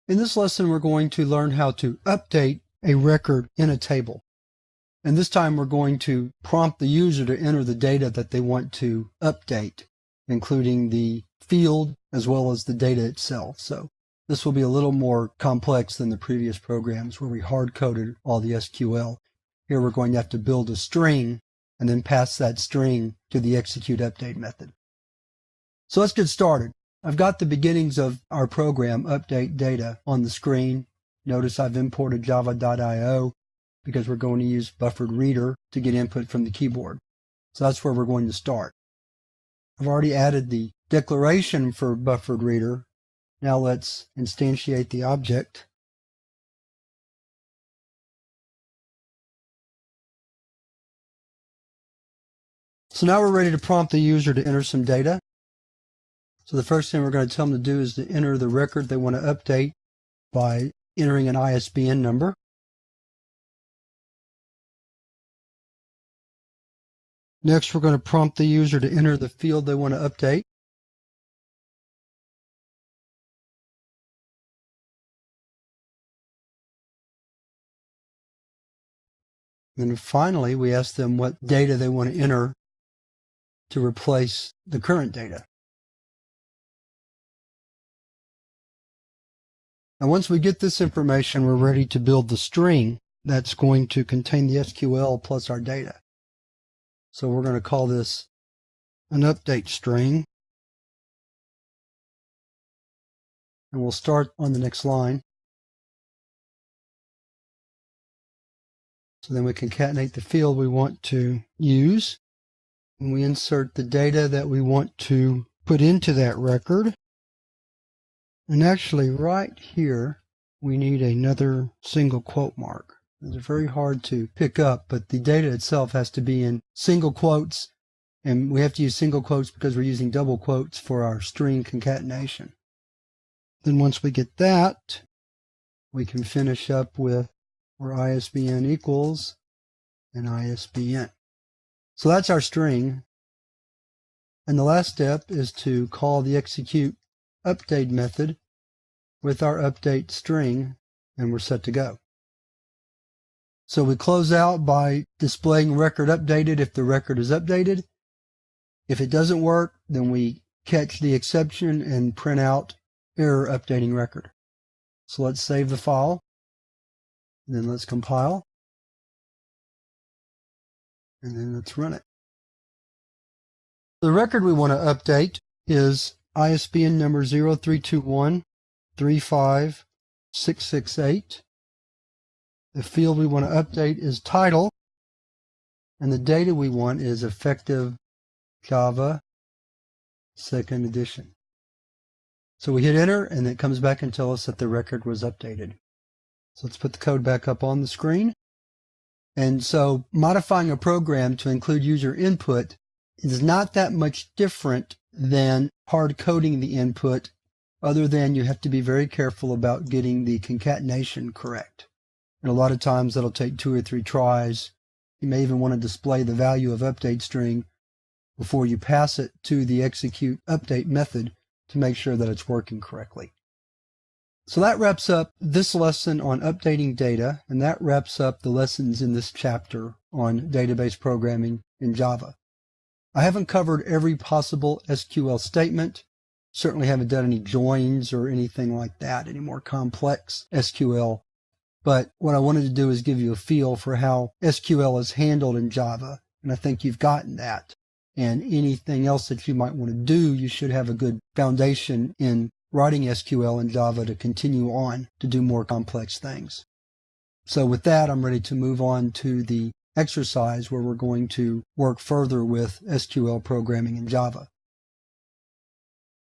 In this lesson, we're going to learn how to update a record in a table. And this time we're going to prompt the user to enter the data that they want to update, including the field as well as the data itself. So this will be a little more complex than the previous programs where we hard-coded all the SQL. Here we're going to have to build a string and then pass that string to the execute update method. So let's get started. I've got the beginnings of our program, update data, on the screen. Notice I've imported java.io because we're going to use buffered reader to get input from the keyboard. So that's where we're going to start. I've already added the declaration for buffered reader. Now let's instantiate the object. So now we're ready to prompt the user to enter some data. So the first thing we're going to tell them to do is to enter the record they want to update by entering an ISBN number. Next, we're going to prompt the user to enter the field they want to update. And finally, we ask them what data they want to enter to replace the current data. Now, once we get this information, we're ready to build the string that's going to contain the SQL plus our data. So we're going to call this an update string. And we'll start on the next line. So then we concatenate the field we want to use. And we insert the data that we want to put into that record. And actually, right here, we need another single quote mark. It's very hard to pick up, but the data itself has to be in single quotes, and we have to use single quotes because we're using double quotes for our string concatenation. Then once we get that, we can finish up with where ISBN equals an ISBN. So that's our string. And the last step is to call the execute update method with our update string, and we're set to go. So we close out by displaying record updated if the record is updated. If it doesn't work, then we catch the exception and print out error updating record. So let's save the file, and then let's compile, and then let's run it. The record we want to update is ISBN number 0321-35668. The field we want to update is title, and the data we want is effective Java 2nd edition. So we hit enter, and it comes back and tells us that the record was updated. So let's put the code back up on the screen. And so modifying a program to include user input is not that much different than hard coding the input, other than you have to be very careful about getting the concatenation correct. And a lot of times that'll take 2 or 3 tries. You may even want to display the value of update string before you pass it to the execute update method to make sure that it's working correctly. So that wraps up this lesson on updating data, and that wraps up the lessons in this chapter on database programming in Java. I haven't covered every possible SQL statement. Certainly haven't done any joins or anything like that, any more complex SQL. But what I wanted to do is give you a feel for how SQL is handled in Java, and I think you've gotten that. And anything else that you might want to do, you should have a good foundation in writing SQL in Java to continue on to do more complex things. So with that, I'm ready to move on to the exercise where we're going to work further with SQL programming in Java.